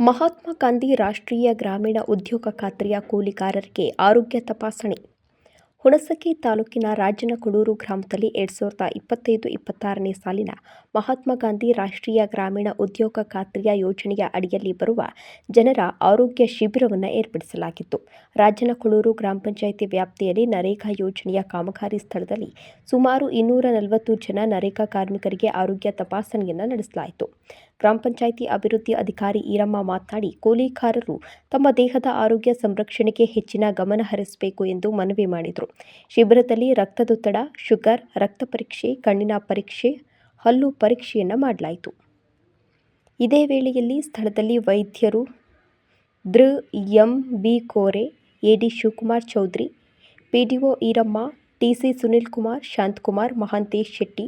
ಮಹಾತ್ಮ ಗಾಂಧಿ ರಾಷ್ಟ್ರೀಯ ಗ್ರಾಮೀಣ ಉದ್ಯೋಗ ಖಾತ್ರಿಯ ಕೂಲಿಗಾರರಿಗೆ ಆರೋಗ್ಯ ತಪಾಸಣೆ. ಹುಣಸಗಿ ತಾಲೂಕಿನ ರಾಜನಕುಳೂರು ಗ್ರಾಮದಲ್ಲಿ 2025-26ನೇ ಸಾಲಿನ ಮಹಾತ್ಮ ಗಾಂಧಿ ರಾಷ್ಟ್ರೀಯ ಗ್ರಾಮೀಣ ಉದ್ಯೋಗ ಖಾತ್ರಿಯ ಯೋಜನೆಯ ಅಡಿಯಲ್ಲಿ ಬರುವ ಜನರ ಆರೋಗ್ಯ ಶಿಬಿರವನ್ನು ಏರ್ಪಡಿಸಲಾಗಿತ್ತು. ರಾಜನಕುಳೂರು ಗ್ರಾಮ ಪಂಚಾಯಿತಿ ವ್ಯಾಪ್ತಿಯಲ್ಲಿ ನರೇಗಾ ಯೋಜನೆಯ ಕಾಮಗಾರಿ ಸ್ಥಳದಲ್ಲಿ ಸುಮಾರು 240 ಜನ ನರೇಗಾ ಕಾರ್ಮಿಕರಿಗೆ ಆರೋಗ್ಯ ತಪಾಸಣೆಯನ್ನು ನಡೆಸಲಾಯಿತು. ಗ್ರಾಮ ಪಂಚಾಯಿತಿ ಅಭಿವೃದ್ಧಿ ಅಧಿಕಾರಿ ಈರಮ್ಮ ಮಾತನಾಡಿ, ಕೂಲಿಕಾರರು ತಮ್ಮ ದೇಹದ ಆರೋಗ್ಯ ಸಂರಕ್ಷಣೆಗೆ ಹೆಚ್ಚಿನ ಗಮನ ಹರಿಸಬೇಕು ಎಂದು ಮನವಿ ಮಾಡಿದರು. ಶಿಬಿರದಲ್ಲಿ ರಕ್ತದೊತ್ತಡ, ಶುಗರ್, ರಕ್ತ ಪರೀಕ್ಷೆ, ಕಣ್ಣಿನ ಪರೀಕ್ಷೆ, ಹಲ್ಲು ಪರೀಕ್ಷೆಯನ್ನು ಮಾಡಲಾಯಿತು. ಇದೇ ವೇಳೆಯಲ್ಲಿ ಸ್ಥಳದಲ್ಲಿ ವೈದ್ಯರು ದೃ. ಎಂ. ಬಿ. ಕೋರೆ, ಎಡಿ ಶಿವಕುಮಾರ್ ಚೌಧರಿ, ಪಿಡಿಒ ಈರಮ್ಮ, ಟಿಸಿ ಸುನಿಲ್ ಕುಮಾರ್, ಶಾಂತಕುಮಾರ್, ಮಹಾಂತೇಶ್ ಶೆಟ್ಟಿ,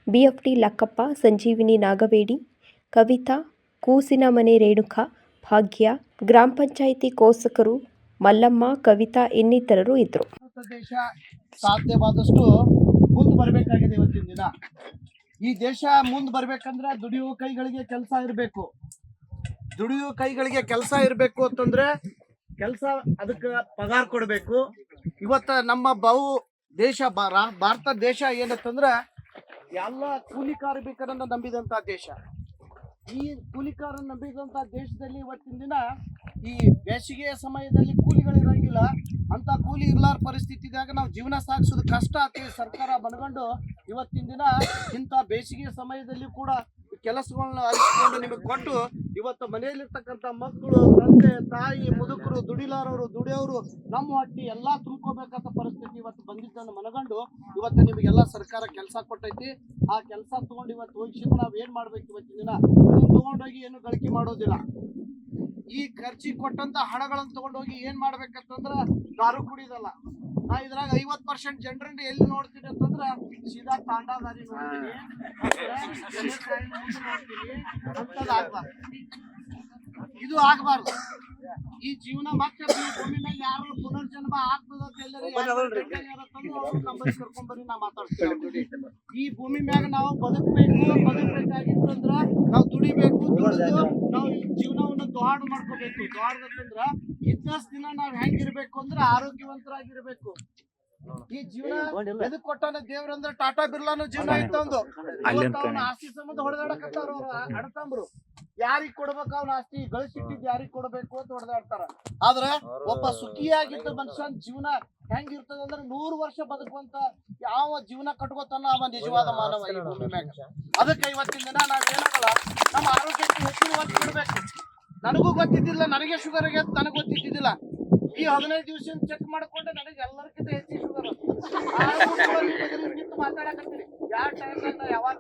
ಬಿಎಫ್ಡಿ ಲಕ್ಕಪ್ಪ, ಸಂಜೀವಿನಿ ನಾಗವೇಡಿ, ಕವಿತಾ, ಕೂಸಿನ ಮನೆ ರೇಣುಕಾ, ಭಾಗ್ಯ, ಗ್ರಾಮ ಪಂಚಾಯಿತಿ ಕೋಸಕರು ಮಲ್ಲಮ್ಮ, ಕವಿತಾ ಇನ್ನಿತರರು ಇದ್ದರು. ದೇಶ ಸಾಧ್ಯವಾದಷ್ಟು ಮುಂದೆ ಬರಬೇಕಾಗಿದೆ. ಇವತ್ತಿನ ದಿನ ಈ ದೇಶ ಮುಂದೆ ಬರ್ಬೇಕಂದ್ರೆ ದುಡಿಯುವ ಕೈಗಳಿಗೆ ಕೆಲಸ ಇರಬೇಕು. ದುಡಿಯುವ ಕೈಗಳಿಗೆ ಕೆಲಸ ಇರಬೇಕು ಅಂತಂದ್ರೆ ಕೆಲಸ ಅದಕ್ಕೆ ಪಗಾರ ಕೊಡಬೇಕು. ಇವತ್ತ ನಮ್ಮ ದೇಶ ಭಾರತ ದೇಶ ಏನಂತಂದ್ರೆ ಎಲ್ಲ ಕೂಲಿ ಕಾರ್ಮಿಕರನ್ನ ನಂಬಿದಂತ ದೇಶ. ಈ ಕೂಲಿಕಾರನ್ನ ನಂಬಿದಂತ ದೇಶದಲ್ಲಿ ಇವತ್ತಿನ ದಿನ ಈ ಬೇಸಿಗೆಯ ಸಮಯದಲ್ಲಿ ಕೂಲಿಗಳಿರಂಗಿಲ್ಲ. ಅಂತ ಕೂಲಿ ಇರ್ಲಾರ ಪರಿಸ್ಥಿತಿದಾಗ ನಾವು ಜೀವನ ಸಾಗಿಸೋದು ಕಷ್ಟ ಆಗ್ತದೆ. ಸರ್ಕಾರ ಮನಗಂಡು ಇವತ್ತಿನ ದಿನ ಇಂಥ ಬೇಸಿಗೆಯ ಸಮಯದಲ್ಲಿ ಕೂಡ ಕೆಲಸಗಳನ್ನ ಅರಿಸಿಕೊಂಡು ನಿಮಗೆ ಕೊಟ್ಟು ಇವತ್ತು ಮನೆಯಲ್ಲಿರ್ತಕ್ಕಂಥ ಮಕ್ಕಳು, ತಂದೆ ತಾಯಿ, ಮುದುಕರು, ದುಡಿಲಾರವರು, ದುಡಿಯೋರು, ನಮ್ಮ ಹೊಟ್ಟಿ ಎಲ್ಲ ತುಂಬ್ಕೋಬೇಕಂತ ಪರಿಸ್ಥಿತಿ ಇವತ್ತು ಬಂದಿದ್ದನ್ನು ಮನಗಂಡು ಇವತ್ತು ನಿಮಗೆಲ್ಲ ಸರ್ಕಾರ ಕೆಲಸ ಕೊಟ್ಟೈತಿ. ಆ ಕೆಲಸ ತಗೊಂಡು ಇವತ್ತು ಹೋಗಿಸಿದ್ರೆ ನಾವು ಏನ್ ಮಾಡ್ಬೇಕು? ಇವತ್ತಿನ ದಿನ ಇದನ್ನ ತಗೊಂಡೋಗಿ ಏನು ಗಳಿಕೆ ಮಾಡೋದಿಲ್ಲ. ಈ ಖರ್ಚಿಗೆ ಕೊಟ್ಟಂತ ಹಣಗಳನ್ನು ತಗೊಂಡೋಗಿ ಏನ್ ಮಾಡ್ಬೇಕಂತಂದ್ರ ದಾರು ಕುಡಿದಲ್ಲ. ನಾ ಇದ್ರಾಗ 50% ಜನರನ್ನ ಎಲ್ಲಿ ನೋಡ್ತೀನಿ ಅಂತಂದ್ರ ಸೀದಾ ತಾಂಡಾದಾರಿ ನೋಡ್ತೀನಿ, ಅಂತದ್ ಆಗ್ಬಾರ್ದು. ಇದು ಆಗ್ಬಾರ್ದು. ಈ ಜೀವನ ಮತ್ತೆ ಭೂಮಿ ಮೇಲೆ ಯಾರು ಪುನರ್ಜನ್ಮ ಆಗ್ತದ ಕರ್ಕೊಂಡ್ಬರಿ ನಾ ಮಾತಾಡ್ತೀನಿ. ಈ ಭೂಮಿ ಮ್ಯಾಗ ನಾವು ಬದುಕಬೇಕಾಗಿತ್ತಂದ್ರ ನಾವು ದುಡಿಬೇಕು. ನಾವು ಜೀವನವನ್ನು ದ್ವಾಡ್ ಮಾಡ್ಕೋಬೇಕು. ದ್ವಾಡ್ದಂದ್ರ ಇದ್ದಷ್ಟು ದಿನ ನಾವ್ ಹೆಂಗಿರ್ಬೇಕು ಅಂದ್ರೆ ಆರೋಗ್ಯವಂತರಾಗಿರ್ಬೇಕು. ಈ ಜೀವನ ಎದಕ್ ಕೊಟ್ಟಾನ ದೇವ್ರಂದ್ರ ಟಾಟಾ ಬಿರ್ಲಾನು ಜೀವನ ಇತ್ತೊಂದು. ಅವನ ಆಸ್ತಿ ಸಂಬಂಧ ಹೊಡೆದಾಡಕತ್ತಾರ ಅವ್ರ ಅಡತಂಬ್ರು. ಯಾರಿಗ್ ಕೊಡ್ಬೇಕು ಅವ್ನ ಆಸ್ತಿ ಗಳಿಸಿಟ್ಟಿದ್ ಯಾರಿಗ್ ಕೊಡ್ಬೇಕು ಅಂತ ಹೊಡೆದಾಡ್ತಾರ. ಆದ್ರ ಒಬ್ಬ ಸುಖಿಯಾಗಿದ್ದ ಮನುಷ್ಯನ ಜೀವನ ಹೆಂಗಿರ್ತದ ಅಂದ್ರೆ 100 ವರ್ಷ ಬದುಕುವಂತ ಯಾವ ಜೀವನ ಕಟ್ಕೋತಾನ ಅವ ನಿಜವಾದ ಮಾನವ ಈ ಭೂಮಿ ಮ್ಯಾಗ. ಅದಕ್ಕೆ ಇವತ್ತಿನ ದಿನ ನಾವೇನಾಗಲ್ಲ ನಮ್ಮ ಆರೋಗ್ಯಕ್ಕೆ ಹೆಚ್ಚಿನ ಒತ್ತು ಕೊಡ್ಬೇಕು. ನನಗೂ ಗೊತ್ತಿದ್ದಿಲ್ಲ, ನನಗೆ ಶುಗರ್ ಆಗಿ ನನಗೆ ಗೊತ್ತಿದ್ದಿದ್ದಿಲ್ಲ. ಈ 15 ದಿವಸ ಚೆಕ್ ಮಾಡ್ಕೊಂಡೆ ನನಗೆ ಎಲ್ಲರಿಗಿಂತ ಹೆಚ್ಚಿನ ಶುಗರ್. ಮಾತಾಡಕತ್ತೀನಿ ಯಾವ ಟೈಮ್ ಯಾವಾಗ